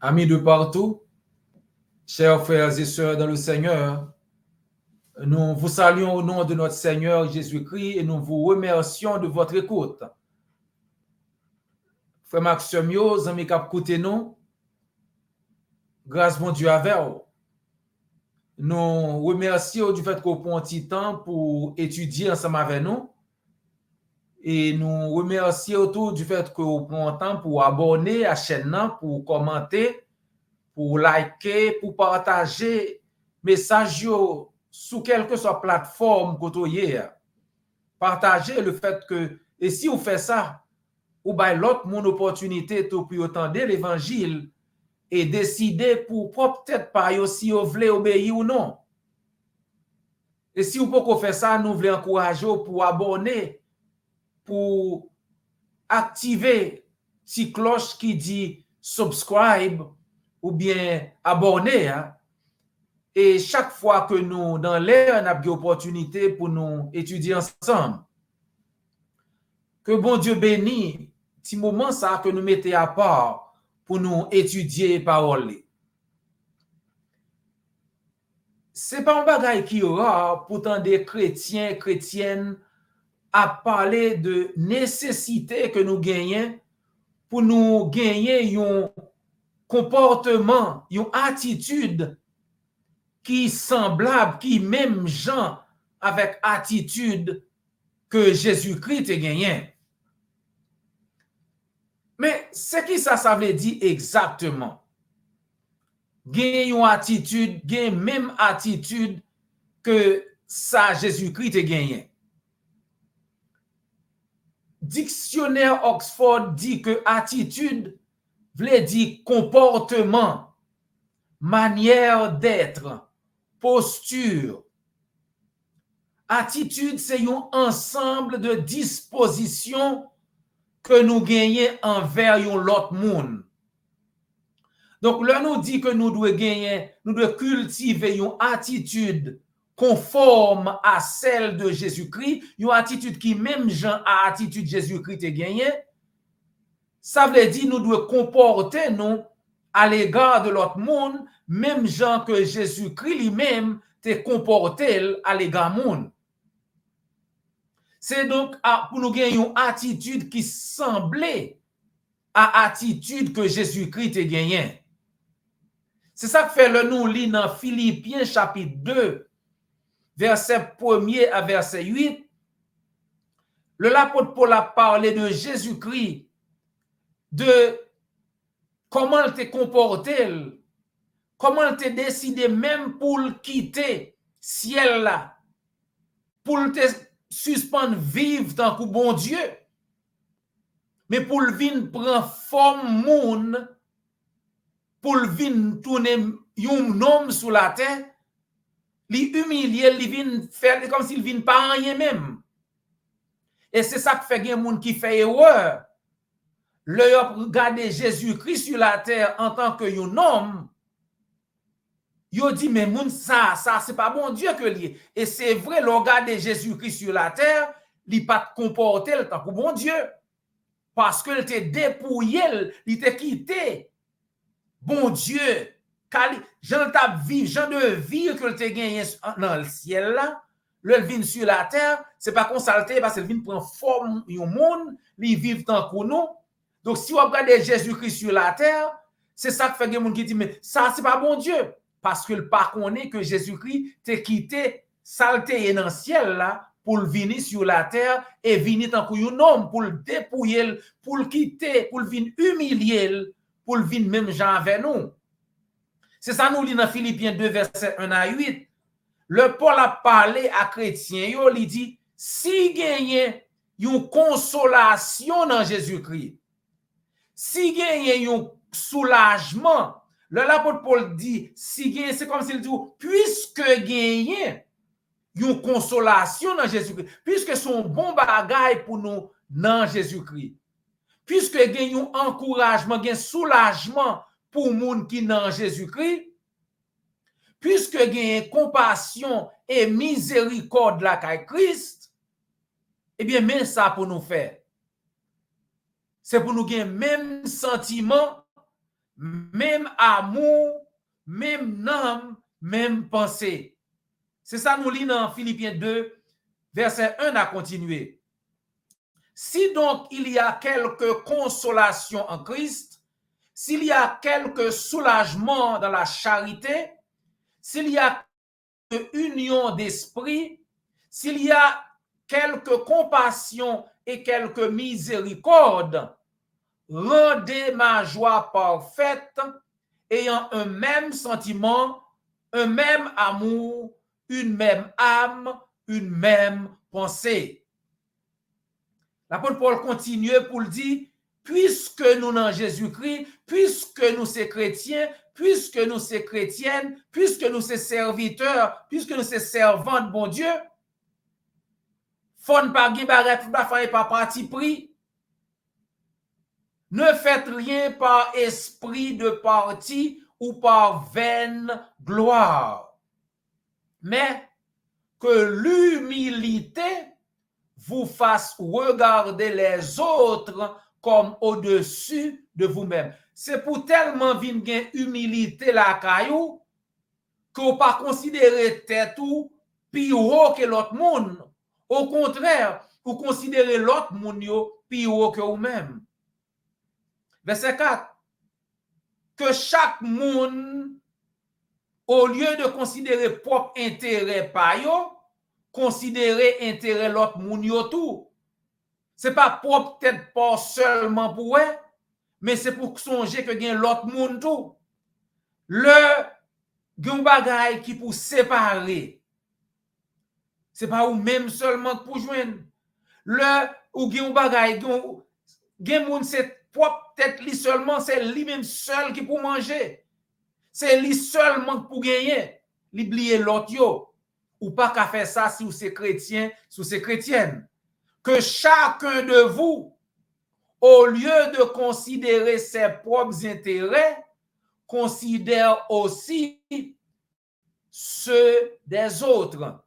Amis de partout, chers frères et sœurs dans le Seigneur, nous vous saluons au nom de notre Seigneur Jésus-Christ et nous vous remercions de votre écoute. Frère Maxime, amis qui écoutent nous, grâce mon Dieu avec vous. Nous remercions du fait qu'on prend un petit temps pour étudier ensemble avec nous. Et nous remercions autour du fait qu'on prend un temps pour abonner à la chaîne, pour commenter, pour liker, pour partager message sous quelle que soit plateforme que vous avez. Partagez le fait que, et si vous faites ça, vous avez l'autre mon opportunité pour entendre l'évangile et décider pour peut-être pas si vous voulez obéir ou non. Et si vous pouvez faire ça, nous voulons encourager pour abonner, pour activer cette cloche qui dit subscribe ou bien abonner. Hein? Et chaque fois que nous, dans l'air, on a une opportunité pour nous étudier ensemble. Que bon Dieu bénisse ce moment ça que nous mettons à part pour nous étudier les paroles. Ce n'est pas un bagage qui aura pourtant des chrétiens, chrétiennes à parler de nécessité que nous gagnons pour nous gagner un comportement, une attitude qui est semblable, qui même genre avec attitude que Jésus-Christ a gagné. Mais ce qui ça veut dire exactement? Gagner une attitude, gagner même attitude que ça Jésus-Christ a gagné. Dictionnaire Oxford dit que attitude veut dire comportement, manière d'être, posture. Attitude, c'est un ensemble de dispositions que nous gagnons envers l'autre monde. Donc, là, nous dit que nous devons gagner, nous devons cultiver une attitude conforme à celle de Jésus-Christ, une attitude qui, même genre à attitude Jésus-Christ a gagné. Ça veut dire nous devons comporter nous à l'égard de l'autre monde, même genre que Jésus-Christ lui-même te comporté à l'égard monde. C'est donc pour nous gagner une attitude qui semblait à l'attitude que Jésus-Christ a gagné. C'est ça que fait le nous lit dans Philippiens chapitre 2, verset 1er à verset 8. L'apôtre Paul a parlé de Jésus-Christ, de comment il s'est comporté, comment il s'est décidé même pour le quitter ciel là, pour le suspendre vivre tant que bon Dieu, mais pour le venir prendre forme monde, pour le venir tourner un homme sur la terre, li humilier, li vient faire comme s'il vient pas rien même. Et c'est ça que fait gen moun qui fait erreur. Le regarder Jésus-Christ sur la terre en tant que un homme, yo dit mais moun ça c'est pas bon Dieu que li. Et c'est vrai, le regarder Jésus-Christ sur la terre, li pas comporter le tant que bon Dieu. Parce que il était dépouillé, il était quitté. Bon Dieu, Jean de vie que tu as gagné dans le ciel là, le vin sur la terre, c'est pas consulté parce que le vin prend forme du monde, il vit tant que nous. Donc si on regarde Jésus-Christ sur la terre, c'est ça que fait des gens qui disent mais ça c'est pas bon Dieu parce que le pas connaît que Jésus-Christ t'a quitté saleté dans le ciel là pour le venir sur la terre et venir tant que un homme pour le dépouiller, pour le quitter, pour le venir humilier, pour le venir même gens avec nous. C'est ça nous lit dans Philippiens 2, verset 1 à 8. Le Paul a parlé à chrétiens, il dit, si gagnez une consolation dans Jésus-Christ, si gagnez un soulagement, l'apôtre Paul dit, si gagnez, c'est comme s'il dit, puisque gagnez une consolation dans Jésus-Christ, puisque son bon bagage pour nous dans Jésus-Christ, puisque gagnez un encouragement, un soulagement pour moun qui dans Jésus-Christ, puisque gagne compassion et miséricorde la caille Christ, eh bien, même ça pour nous faire. C'est pour nous gagner même sentiment, même amour, même nom, même pensée. C'est ça nous lit dans Philippiens 2, verset 1 à continuer. Si donc il y a quelque consolation en Christ, s'il y a quelque soulagement dans la charité, s'il y a une union d'esprit, s'il y a quelque compassion et quelque miséricorde, rendez ma joie parfaite, ayant un même sentiment, un même amour, une même âme, une même pensée. L'apôtre Paul continue pour le dire, puisque nous dans Jésus-Christ, puisque nous sommes chrétiens, puisque nous sommes chrétiennes, puisque nous sommes serviteurs, puisque nous sommes servants de bon Dieu, faut ne pas faire par parti pris. Ne faites rien par esprit de parti ou par vaine gloire, mais que l'humilité vous fasse regarder les autres comme au-dessus de vous-même. C'est pour tellement venir humilité la caillou que vous pas considérer tête ou plus haut que l'autre monde. Au contraire, vous considérez l'autre monde plus haut que vous-même. Verset 4. Que chaque monde, au lieu de considérer propre intérêt par yo, considérer intérêt l'autre monde yo tout. C'est pas propre peut-être pas seulement pour eux, mais c'est pour songer que gen l'autre monde tout. Le gen bagay qui pour séparer. C'est pas ou même seulement pour joindre. Le ou gen bagay gen monde c'est propre tête li seulement, c'est lui même seul qui pour manger. C'est lui seulement pour gagner. L'oublier l'autre yo. Ou pas qu'à faire ça si vous êtes chrétien, si vous êtes chrétienne. Que chacun de vous, au lieu de considérer ses propres intérêts, considère aussi ceux des autres.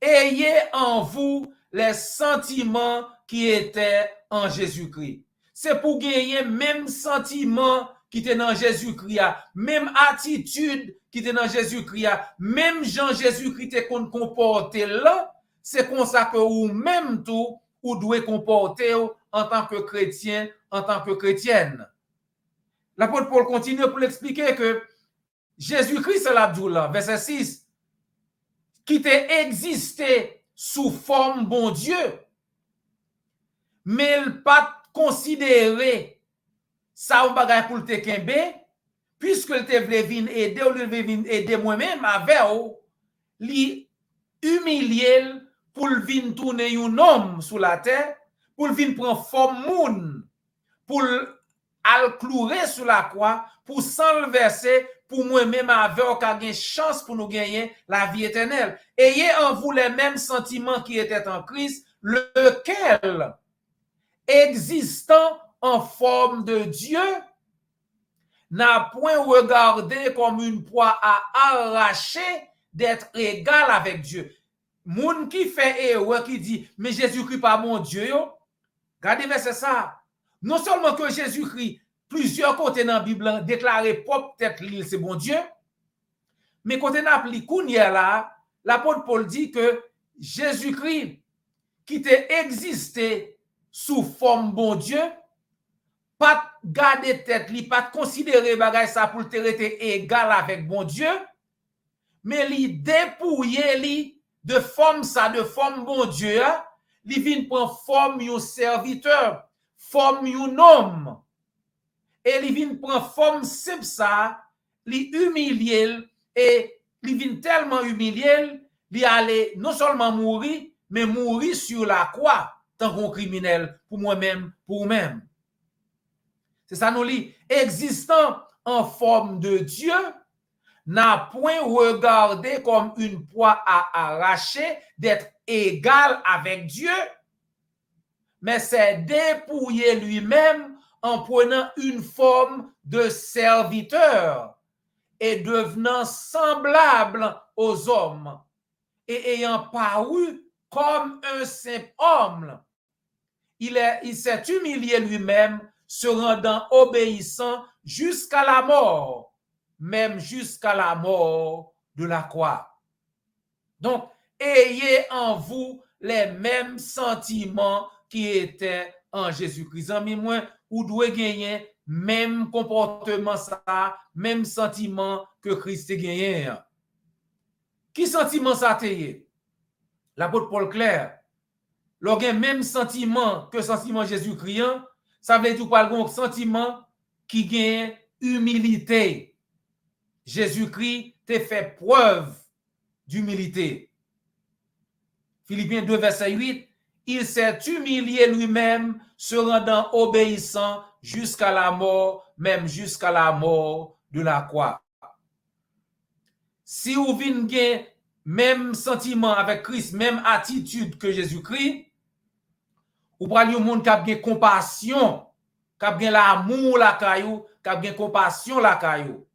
Ayez en vous les sentiments qui étaient en Jésus-Christ. C'est pour gagner même sentiment qui était dans Jésus-Christ, même attitude qui était dans Jésus-Christ, même Jean Jésus-Christ était comporté là, c'est comme ça que vous même tout, vous devez comporter en tant que chrétien, en tant que chrétienne. L'apôtre Paul continue pour l'expliquer que Jésus-Christ, c'est l'Abdoula, verset 6, qui t'a existé sous forme bon Dieu, mais il pas considéré ça ou bagay pour te kembe, puisque il te vle vin aider ou il vin aider moi-même avec ou, li humilier pour vin tourner un homme sur la terre, pour vin prendre forme moun, pour al clouer sur la croix, pour s'enverser pour moi-même avec ou chance pour nous gagner la vie éternelle. Ayez en vous les mêmes sentiments qui étaient en Christ, lequel, existant en forme de Dieu, n'a point regardé comme une proie à arracher d'être égal avec Dieu. Moun qui fait erreur qui dit, mais Jésus-Christ pas mon Dieu, yo. Regardez, c'est ça. Non seulement que Jésus-Christ, plusieurs côtés dans la Bible, déclaré propre peut-être l'île, c'est bon Dieu, mais quand on applique Kounia là, l'apôtre Paul dit que Jésus-Christ, qui t'a existé sous forme bon Dieu, pas garder tête li, pas considérer bagay ça pour te rete égal avec bon Dieu, mais li dépouiller li de forme ça, de forme bon Dieu, li vin prendre forme yon serviteur, forme yon homme, et li vin prendre forme simple ça, li humilier, et li vin tellement humilier, li aller non seulement mourir, mais mourir sur la croix, tant qu'on criminel, pour moi-même, pour vous-même. C'est ça nous lit. Existant en forme de Dieu, n'a point regardé comme une proie à arracher d'être égal avec Dieu, mais s'est dépouillé lui-même en prenant une forme de serviteur et devenant semblable aux hommes et ayant paru comme un simple homme. Il s'est humilié lui-même, se rendant obéissant jusqu'à la mort, même jusqu'à la mort de la croix. Donc, ayez en vous les mêmes sentiments qui étaient en Jésus-Christ. Amis, moi, ou doit gagner même comportement ça, même sentiment que Christ a gagné. Qui sentiment ça t'ayez? L'apôtre Paul Clair, le même sentiment que sentiment Jésus-Christ, ça veut dire pas un sentiment qui gagne humilité. Jésus-Christ t'a fait preuve d'humilité. Philippiens 2, verset 8, il s'est humilié lui-même, se rendant obéissant jusqu'à la mort, même jusqu'à la mort de la croix. Si vous venez même sentiment avec Christ, même attitude que Jésus-Christ, ou prenez un monde qui a bien compassion, qui a bien l'amour la caillou, qui a bien compassion la caillou.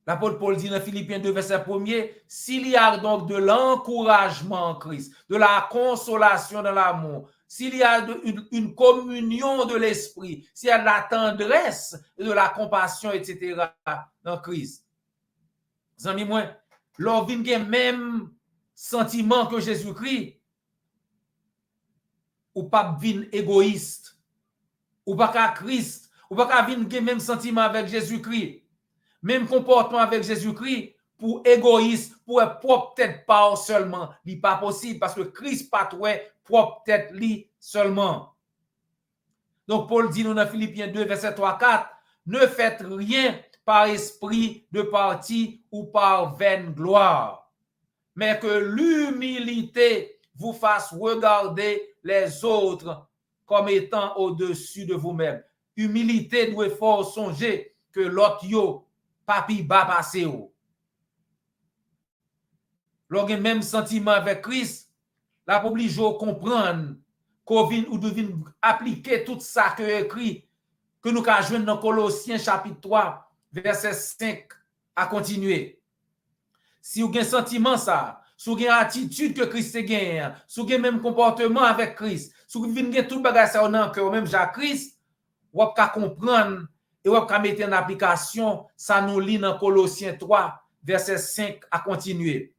L'apôtre Paul dit dans Philippiens 2, verset 1er, s'il y a donc de l'encouragement en Christ, de la consolation dans l'amour, s'il y a une communion de l'esprit, s'il y a de la tendresse et de la compassion, etc. dans Christ. Amis, moi, l'on vient le même sentiment que Jésus-Christ, ou pas vin égoïste, ou pas qu'à Christ, ou pas qu'à vin le même sentiment avec Jésus-Christ. Même comportement avec Jésus-Christ, pour égoïste, pour propre tête pas seulement, n'est pas possible parce que Christ pas propre tête li seulement. Donc Paul dit nous dans Philippiens 2 verset 3-4, ne faites rien par esprit de parti ou par vaine gloire, mais que l'humilité vous fasse regarder les autres comme étant au-dessus de vous-même. Humilité doit fort songer que l'autre yo papi ba passé ou. Lorsque même sentiment avec Christ, la oblige à comprendre qu'on ou devine appliquer tout ça que écrit que nous avons joué dans Colossiens chapitre 3 verset 5 à continuer. Si vous avez un sentiment ça, si vous avez une attitude que Christ a gagné, si vous avez même comportement avec Christ, si vous avez tout bagage ça dans cœur même Jacques Christ, vous pouvez comprendre et vous pouvez mettre en application, ça nous lit dans Colossiens 3, verset 5 à continuer.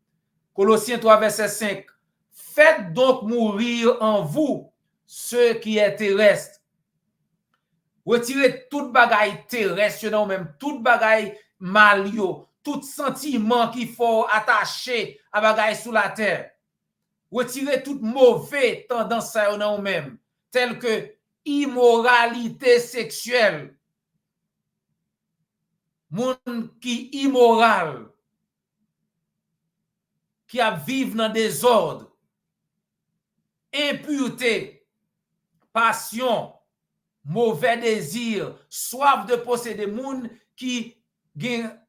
Colossiens 3, verset 5. Faites donc mourir en vous ce qui est terrestre. Retirez toute bagaille terrestre, non même toute bagaille malio, tout sentiment qu'il faut attacher à bagaille sous la terre. Retirez toute mauvaise tendance à non même, telle que immoralité sexuelle. Moun qui immoral, qui a vivre dans désordre, impureté, passion, mauvais désir, soif de posséder, moun qui gen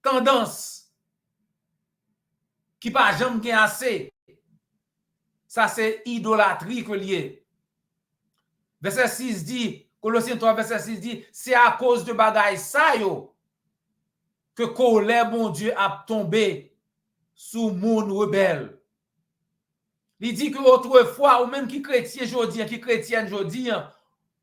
tendance, qui pas jamais gen assez. Ça c'est idolâtrie que lié. Verset 6 dit, Colossiens 3 verset 6 dit, c'est à cause de bagaille ça yo que colère bon Dieu a tombé sous moun rebelle. Il dit que autrefois, ou même qui chrétien jodi, qui chrétienne jodi,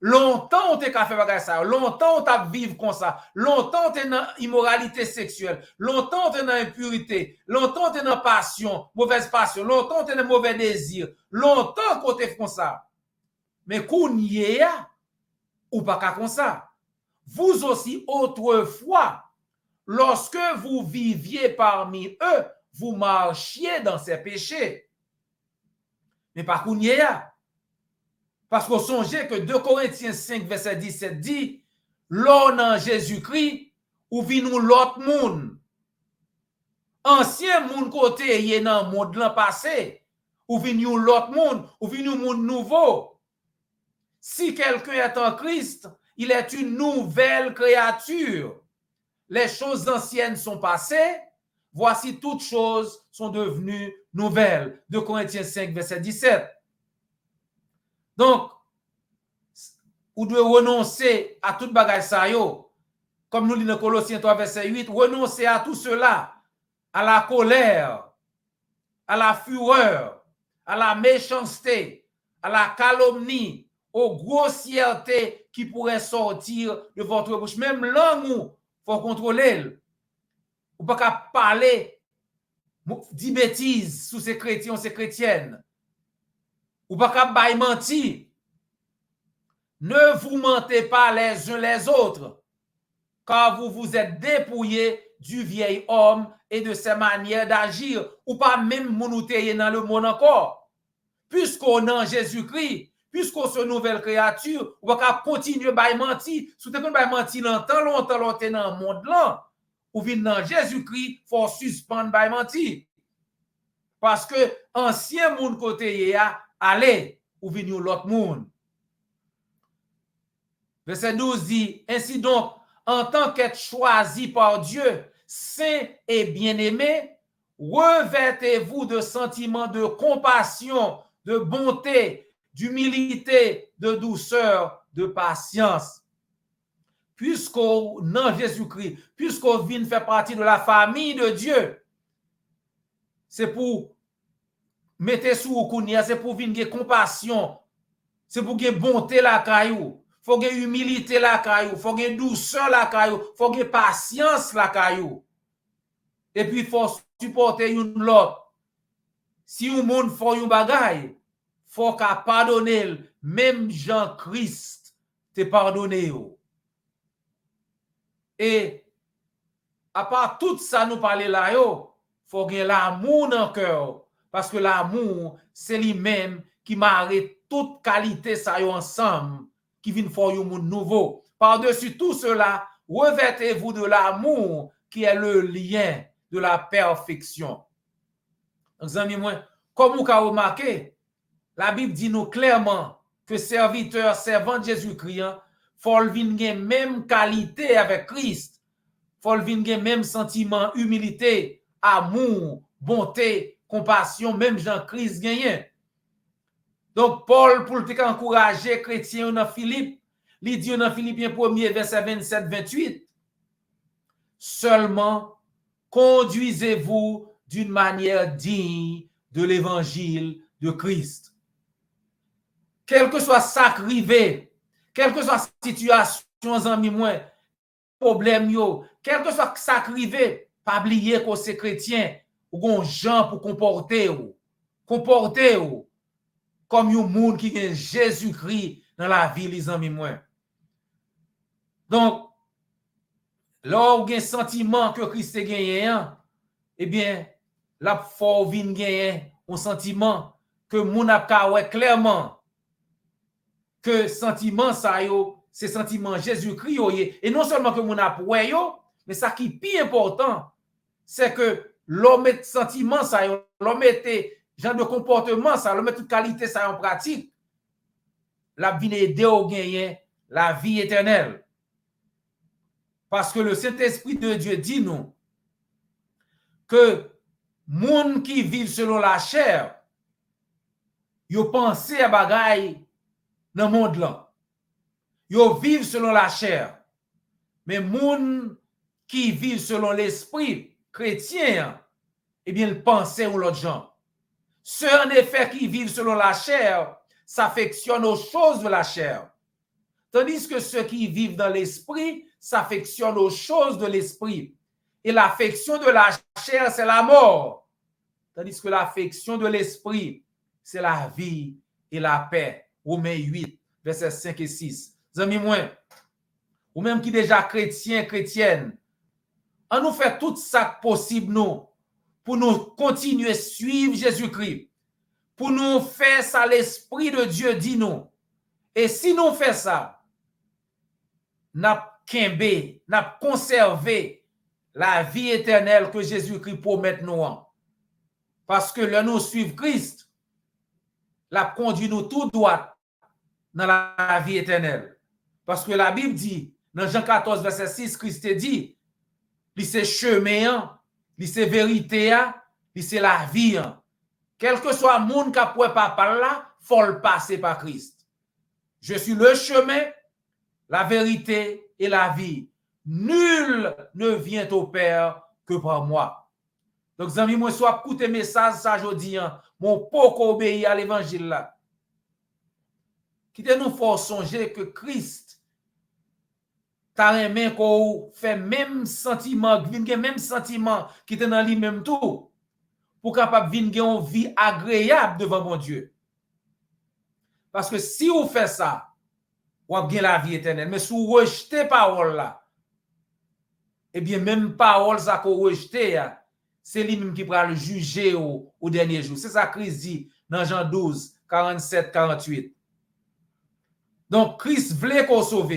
longtemps on t'a fait bagay ça, longtemps on t'a vivre comme ça, longtemps on t'es dans immoralité sexuelle, longtemps on t'es dans impurité, longtemps on t'es dans passion, mauvaise passion, longtemps on t'es dans mauvais désir, longtemps qu'on t'es comme ça. Mais kounye ou pas comme ça. Vous aussi autrefois, lorsque vous viviez parmi eux, vous marchiez dans ces péchés. Mais pas kounye. Parce qu'on songeait que 2 Corinthiens 5, verset 17 dit, l'on en Jésus-Christ, ou vit nous l'autre monde. Ancien monde côté, y est dans le monde l'an passé, ou vit nous l'autre monde, ou vit nous monde nouveau. Si quelqu'un est en Christ, il est une nouvelle créature. Les choses anciennes sont passées, voici toutes choses sont devenues nouvelles. 2 Corinthiens 5, verset 17. Donc, vous devez renoncer à toute bagage ça yo. Comme nous lisons dans Colossiens 3, verset 8, renoncer à tout cela, à la colère, à la fureur, à la méchanceté, à la calomnie, aux grossièretés qui pourraient sortir de votre bouche. Même langue, il faut contrôler. Ou pas qu'à parler, dit bêtises sous ces chrétiens, ces chrétiennes. Ou pas qu'à bailler mentir. Ne vous mentez pas les uns les autres, car vous vous êtes dépouillés du vieil homme et de ses manières d'agir, ou pas même monoutéier dans le monde encore. Puisqu'on est en Jésus-Christ, puisqu'on est une nouvelle créature, on va continuer à mentir. Si vous avez mentir longtemps, longtemps dans le monde là, ou venez dans Jésus-Christ, il faut suspendre à mentir. Parce que ancien monde côté allez, ou venez l'autre monde. Verset 12 dit, ainsi donc, en tant qu'être choisi par Dieu, saint et bien-aimé, revêtez-vous de sentiments de compassion, de bonté, d'humilité, de douceur, de patience. Puisqu'on dans Jésus-Christ, puisqu'on vient faire partie de la famille de Dieu, c'est pour mettre sous au kounia, c'est pour venir compassion, c'est pour gagner bonté la caillou. Faut gagner humilité la caillou, faut gagner douceur la caillou, faut gagner patience la caillou. Et puis faut supporter une l'autre. Si un monde fait un bagay, faut qu'à pardonner, même Jean-Christ te pardonné. Et à part tout ça nous parler là yo, faut gagner l'amour dans le cœur parce que l'amour c'est lui-même qui m'arrête toute qualité ça yo ensemble qui vient faire un monde nouveau. Par-dessus tout cela, revêtez-vous de l'amour qui est le lien de la perfection. Donc, amis, comme vous avez remarqué, la Bible dit nous clairement que serviteur, servant de Jésus-Christ, faut venir même qualité avec Christ. Faut venir même sentiment, humilité, amour, bonté, compassion, même Jean-Christ gagne. Donc, Paul, pour te encourager les chrétiens dans Philippe, il dit dans Philippiens 1er, verset 27-28, seulement conduisez-vous d'une manière digne de l'évangile de Christ. Quel que soit ça arrivé, quelle que soit la situation, amis moi, problème yo, quel que soit ça arrivé, pas oublier que c'est chrétien, ou gon gens pour comporter ou comme un monde qui a Jésus-Christ dans la vie, les amis moi. Donc, là où il y a un sentiment que Christ a gagné, eh bien, la faut vinn gagner un sentiment que moun a kawè clairement que sentiment ça yo, c'est sentiment Jésus-Christ yo, et non seulement que moun a poué yo, mais ça qui est plus important, c'est que l'homme met sentiment ça yo, l'homme met genre de comportement ça, l'homme met toute qualité ça en pratique, la vinn aider au gagner la vie éternelle. Parce que le Saint-Esprit de Dieu dit nous que moun qui vivent selon la chair, yo pense à bagay dans le monde là. Yo vivent selon la chair. Mais moun qui vivent selon l'esprit chrétien, eh bien, ils pensent aux autres gens. Ceux en effet qui vivent selon la chair s'affectionnent aux choses de la chair. Tandis que ceux qui vivent dans l'esprit s'affectionnent aux choses de l'esprit. Et l'affection de la chair, c'est la mort. Tandis que l'affection de l'esprit, c'est la vie et la paix. Romains 8, versets 5 et 6. Amis moi, ou même qui déjà chrétien, chrétienne, on nous fait tout ça possible nous, pour nous continuer à suivre Jésus-Christ, pour nous faire ça l'Esprit de Dieu dit nous. Et si nous faisons ça, n'a conservé la vie éternelle que Jésus-Christ promet nous. Parce que là, nous suivons Christ, la conduit nous tout droit dans la vie éternelle. Parce que la Bible dit, dans Jean 14, verset 6, Christ dit, c'est chemin, c'est vérité, c'est la vie. Quel que soit le monde qui ne peut pas par là, il faut le passer par Christ. Je suis le chemin, la vérité et la vie. Nul ne vient au Père que par moi. Donc, amis, moi, soit écouter message ça aujourd'hui, mon poko obéi à l'évangile là. Quittez nous faut songer que Christ t'a aimé qu'on fait même sentiment, même sentiment qui était dans lui-même tout, pour capable vivre une vie agréable devant mon Dieu. Parce que si vous faites ça, vous avez la vie éternelle. Mais si vous rejetez parole là, eh bien, même parole ça qu'on rejette, c'est lui-même qui va le juger au dernier jour. C'est ça que Christ dit dans Jean 12, 47, 48. Donc, Christ voulait qu'on sauve.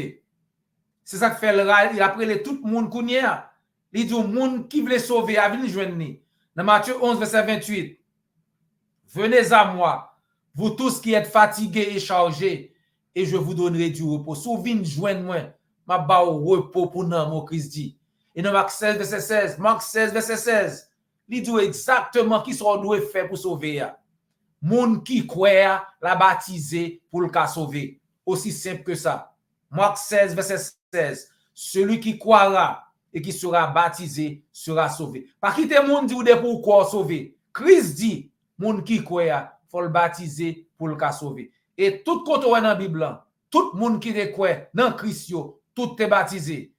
C'est ça que fait il a appelé tout le monde qu'on y a. Il dit au monde qui voulait sauver, à venir joindre. Dans Matthieu 11, verset 28. Venez à moi, vous tous qui êtes fatigués et chargés, et je vous donnerai du repos. Si vous venez joindre moi, ma ba au repos pour nous, mon Christ dit. Et dans Marc 16, verset 16, Marc 16, verset 16, il dit exactement qui sont doit faire pour sauver. Moun qui croit la baptiser pour le cas sauver. Aussi simple que ça. Marc 16, verset 16. Celui qui croira et qui sera baptisé sera sauvé. Pas quitter moun dit ou de pour quoi sauver. Christ dit, moun qui croit, faut le baptiser pour le cas sauver. Et tout côté dans la Bible, tout moun qui te croit dans Christ yo, tout est baptisé.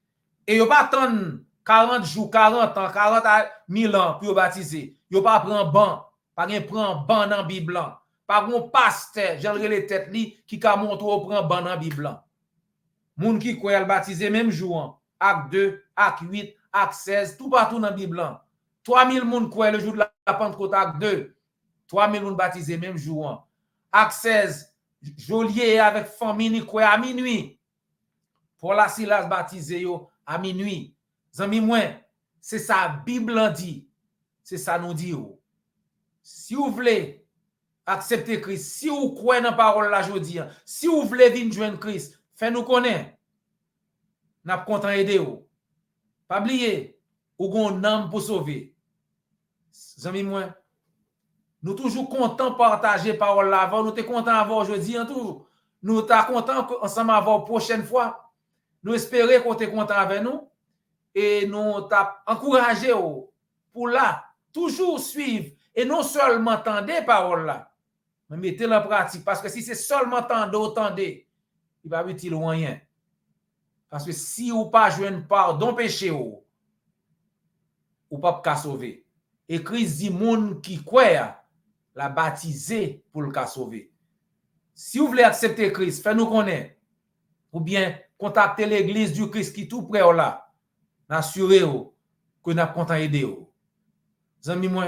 Et yo pas attendre 40 jours, 40 ans, 40 000 ans pour baptiser. Yo pas prendre ban, pas prendre ban dans la Bible. Pas un pasteur, j'en les têtes li qui ka montre ou prend ban dans la Bible. Moun qui croit le baptiser même jour. Acte 2, acte 8, acte 16, tout partout dans la Bible. 3000 moun croit le jour de la Pentecôte, acte 2. 3000 moun baptisés même jour. Acte 16, Joliet avec famille croit à minuit. Pour la Silas baptisé yo à minuit. Zami moi, c'est ça Bible dit. C'est ça nous dit. Si vous voulez accepter Christ, si vous croyez dans la parole là aujourd'hui, si vous voulez venir joindre Christ, faites-nous connaître. N'a pas content aider vous. Pas oublier, ou gon âme pour sauver. Zami moi, nous toujours contents de partager parole là avant, nous t'es content avant aujourd'hui en tout. Nous t'es content ensemble avant prochaine fois. Nous espérons qu'on t'est content avec nous et nous t'a encouragé pour là toujours suivre et non seulement entendre parole là, mais mettez en pratique parce que si c'est seulement entendre, il va utile rien. Parce que si ou pas joindre pardon péché ou pas sauver. Et Christ dit monde qui croit la baptiser pour le cas sauver. Si vous voulez accepter Christ, faites-nous connaître ou bien contactez l'église du Christ qui tout près là. Assurez-vous que nous avons content aider vous. Amis moi,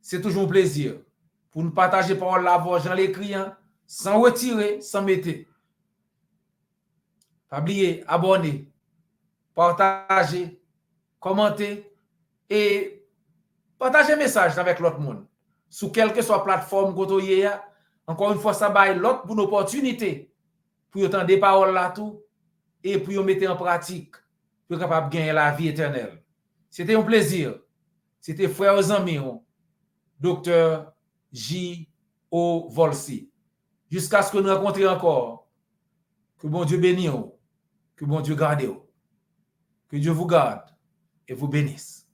c'est toujours un plaisir pour nous partager parole la voix Jean l'écrit sans retirer, sans mettre. Pas oublier, abonner, partager, commenter et partager message avec l'autre monde. Sous quelle que soit plateforme que vous avez, encore une fois, ça va l'autre pour une opportunité pour entendre des paroles là tout et pour mettre en pratique pour capable gagner la vie éternelle. C'était un plaisir. C'était frère aux amis, Dr. J.O. Volsi. Jusqu'à ce que nous rencontrions encore. Que bon Dieu bénisse, que bon Dieu garde, que Dieu vous garde et vous bénisse.